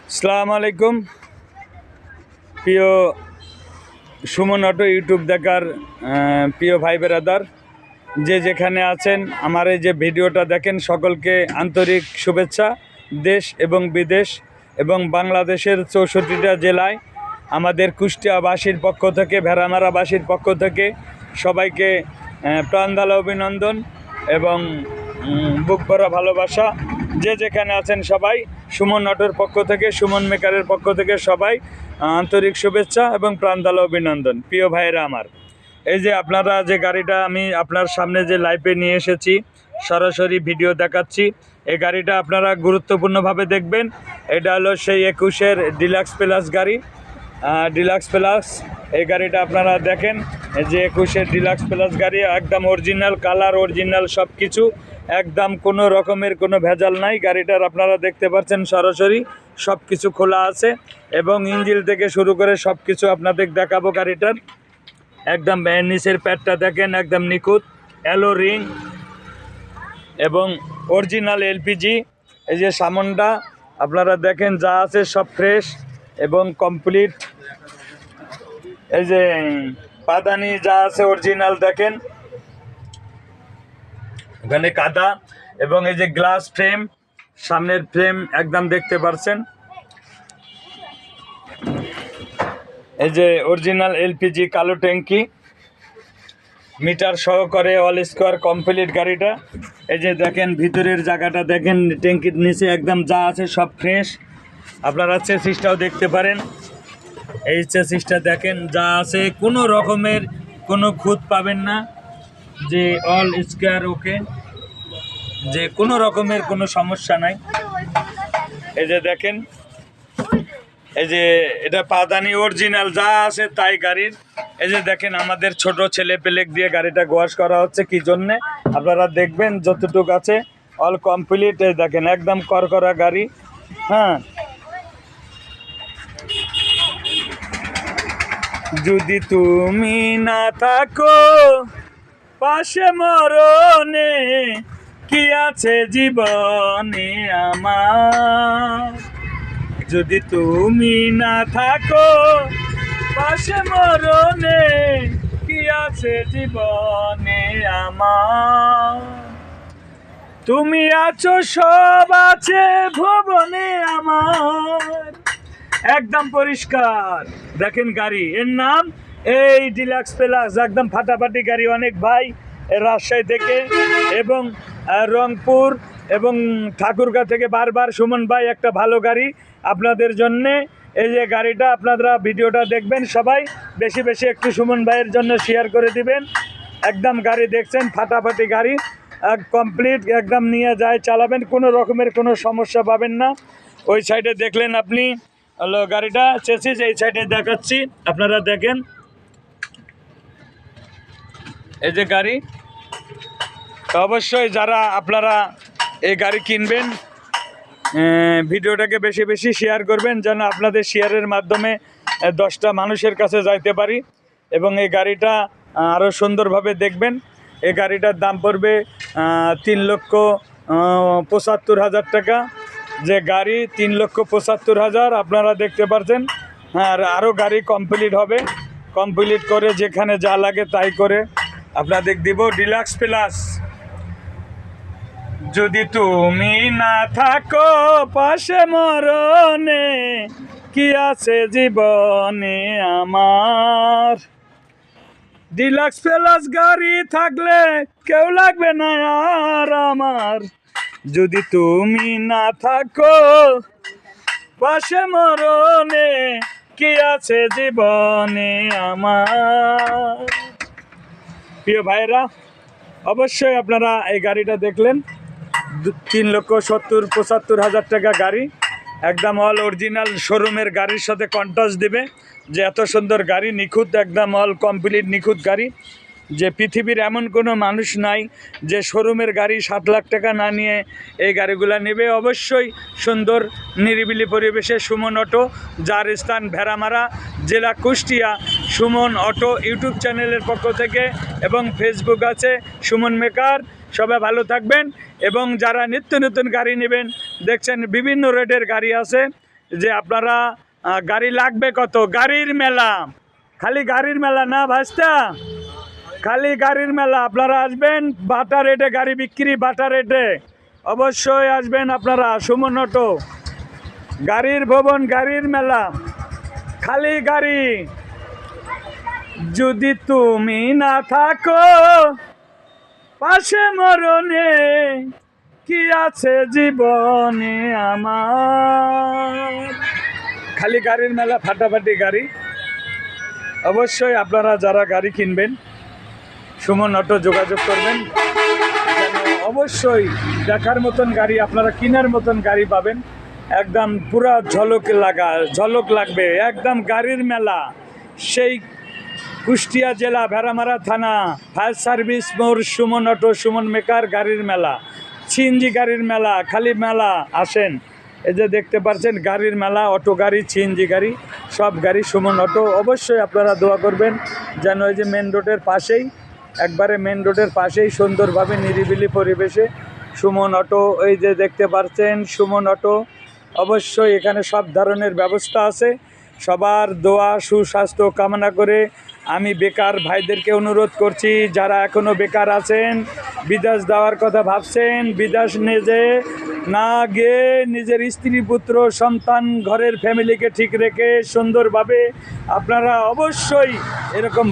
আসসালামু আলাইকুম। প্রিয় সুমন অটো ইউটিউব দেখার প্রিয় ভাই বেরাদার, যে যেখানে আছেন আমার এই যে ভিডিওটা দেখেন, সকলকে আন্তরিক শুভেচ্ছা। দেশ এবং বিদেশ এবং বাংলাদেশের 64টা জেলায় আমাদের কুষ্টিয়াবাসীর পক্ষ থেকে, ভেড়ামারাবাসীর পক্ষ থেকে সবাইকে প্রাণঢালা অভিনন্দন এবং বুক ভরা ভালোবাসা। যে যেখানে আছেন সবাই সুমন অটোর পক্ষ থেকে, সুমন মেকারের পক্ষ থেকে সবাই আন্তরিক শুভেচ্ছা এবং প্রাণঢালা অভিনন্দন। প্রিয় ভাইয়েরা আমার, এই যে আপনারা যে গাড়িটা আমি আপনার সামনে যে লাইভে নিয়ে এসেছি, সরাসরি ভিডিও দেখাচ্ছি, এই গাড়িটা আপনারা গুরুত্বপূর্ণভাবে দেখবেন। এটা হলো সেই 21-এর ডিলাক্স প্লাস গাড়ি, ডিলাক্স প্লাস। এই গাড়িটা আপনারা দেখেন, এই যে 21-এর ডিলাক্স প্লাস গাড়ি, একদম অরিজিনাল কালার, অরিজিনাল সব কিছু, একদম কোনো রকমের কোনো ভেজাল নাই। গাড়িটার আপনারা দেখতে পাচ্ছেন সরাসরি সব কিছু খোলা আছে এবং ইঞ্জিন থেকে শুরু করে সব কিছু আপনাদের দেখাবো। গাড়িটার একদম নিচের প্যাডটা দেখেন, একদম নিখুঁত অ্যালো রিং এবং অরিজিনাল এলপিজি। এই যে সামনটা আপনারা দেখেন, যা আছে সব ফ্রেশ এবং কমপ্লিট। এই যে পাদানি যা আছে অরিজিনাল দেখেন, ওখানে কাদা এবং এই যে গ্লাস ফ্রেম, সামনের ফ্রেম একদম দেখতে পাচ্ছেন। এই যে অরিজিনাল এলপিজি কালো ট্যাঙ্কি, মিটার সহকারে অল স্কোয়ার কমপ্লিট গাড়িটা। এই যে দেখেন ভিতরের জায়গাটা দেখেন, ট্যাঙ্কির নিচে একদম যা আছে সব ফ্রেশ। আপনারা চেসিসটাও দেখতে পারেন, এই চেসিসটা দেখেন যা আছে, কোনো রকমের কোনো খুঁত পাবেন না, যে অল স্কোয়ার ওকে, যে কোনো রকমের কোনো সমস্যা নাই। এই যে দেখেন, এই যে এটা পাদানি অরিজিনাল যা আছে তাই গাড়ির। এই যে দেখেন আমাদের ছোট ছেলে পেলেক দিয়ে গাড়িটা ওয়াশ করা হচ্ছে, কি জন্যে আপনারা দেখবেন যতটুকু আছে অল কমপ্লিট। এই দেখেন একদম করকরা গাড়ি। হ্যাঁ, যদি তুমি না থাকো পাশে মরণে, কি আছে জীবনে আমার। যদি তুমি না থাকো পাশে মরণে, কি আছে জীবনে আমার। তুমি আছো সব আছে ভুবনে আমার। একদম পরিষ্কার দেখেন গাড়ি, এর নাম এই ডিলাক্স প্লাস, একদম ফাটাফাটি গাড়ি। অনেক ভাই রাজশাহী থেকে এবং রংপুর এবং ঠাকুরগাঁ থেকে বারবার সুমন ভাই একটা ভালো গাড়ি আপনাদের জন্যে। এই যে গাড়িটা আপনারা ভিডিওটা দেখবেন সবাই, বেশি বেশি একটু সুমন ভাইয়ের জন্য শেয়ার করে দিবেন। একদম গাড়ি দেখছেন ফাটাফাটি গাড়ি, কমপ্লিট একদম নিয়ে যায় চালাবেন, কোনো রকমের কোনো সমস্যা পাবেন না। ওই সাইডে দেখলেন আপনি হলো গাড়িটা চেসিস, এই সাইডে দেখাচ্ছি আপনারা দেখেন। এই যে গাড়ি, তো অবশ্যই যারা আপনারা এই গাড়ি কিনবেন, ভিডিওটাকে বেশি বেশি শেয়ার করবেন, যেন আপনাদের শেয়ারের মাধ্যমে 10টা মানুষের কাছে যাইতে পারি এবং এই গাড়িটা আরও সুন্দরভাবে দেখবেন। এই গাড়িটার দাম পড়বে 3,75,000 টাকা। যে গাড়ি 3,75,000 আপনারা দেখতে পাচ্ছেন। হ্যাঁ, আর আরও গাড়ি কমপ্লিট হবে, কমপ্লিট করে যেখানে যা লাগে তাই করে আপনাদের দিব। ডিলাক্স প্লাস, যদি তুমি না থাকো পাশে মরণে, কি আছে জীবনে আমার। ডিলাক্স প্লাস গাড়ি থাকলে কেউ লাগবে না আর আমার। যদি তুমি না থাকো পাশে মরণে, কি আছে জীবনে আমার। প্রিয় ভাইরা, অবশ্যই আপনারা এই গাড়িটা দেখলেন, 3,70,75,000 টাকা গাড়ি, একদম অল অরিজিনাল শোরুমের গাড়ির সাথে কন্ট্রাস্ট দিবে। যে এত সুন্দর গাড়ি, নিখুঁত, একদম অল কমপ্লিট নিখুঁত গাড়ি। যে পৃথিবীর এমন কোনো মানুষ নাই যে শোরুমের গাড়ি 7 লাখ টাকা না নিয়ে এই গাড়িগুলো নেবে। অবশ্যই সুন্দর নিরিবিলি পরিবেশে সুমন অটো, যার স্থান ভেড়ামারা, জেলা কুষ্টিয়া। সুমন অটো ইউটিউব চ্যানেলের পক্ষ থেকে এবং ফেসবুক আছে সুমন মেকার। সবাই ভালো থাকবেন এবং যারা নিত্য নতুন গাড়ি নেবেন, দেখছেন বিভিন্ন রেটের গাড়ি আছে, যে আপনারা গাড়ি লাগবে কত, গাড়ির মেলা, খালি গাড়ির মেলা না ভাস্তা, খালি গাড়ির মেলা। আপনারা আসবেন, বাটা রেটে গাড়ি বিক্রি, বাটা রেটে অবশ্যই আসবেন আপনারা। সুমন অটো, গাড়ির ভবন, গাড়ির মেলা, খালি গাড়ি। যদি তুমি না থাকো পাশে মরণে, কি আছে জীবনে আমার। খালি গাড়ির মেলা, ফাটাফাটি গাড়ি। অবশ্যই আপনারা যারা গাড়ি কিনবেন সুমন অটো যোগাযোগ করবেন, যেন অবশ্যই দেখার মতন গাড়ি, আপনারা কেনার মতন গাড়ি পাবেন। একদম পুরা ঝলক লাগবে, একদম গাড়ির মেলা। সেই কুষ্টিয়া জেলা ভেড়ামারা থানা ফায়ার সার্ভিস মোড় সুমন অটো, সুমন মেকার গাড়ির মেলা, সিএনজি গাড়ির মেলা, খালি মেলা। আসেন, এই যে দেখতে পাচ্ছেন গাড়ির মেলা, অটো গাড়ি, সিএনজি গাড়ি, সব গাড়ি সুমন অটো। অবশ্যই আপনারা দোয়া করবেন যেন এই যে মেন রোডের পাশেই, একবারে মেন রোডের পাশেই সুন্দরভাবে নিরিবিলি পরিবেশে সুমন অটো। এই যে দেখতে পাচ্ছেন সুমন অটো। অবশ্যই এখানে সব ধরনের ব্যবস্থা আছে। সবার দোয়া সুস্বাস্থ্য কামনা করে আমি বেকার ভাইদেরকে অনুরোধ করছি, যারা এখনও বেকার আছেন, বিদেশ যাওয়ার কথা ভাবছেন, বিদেশ না গিয়ে নিজের স্ত্রী পুত্র সন্তান ঘরের ফ্যামিলিকে ঠিক রেখে সুন্দরভাবে আপনারা অবশ্যই এরকম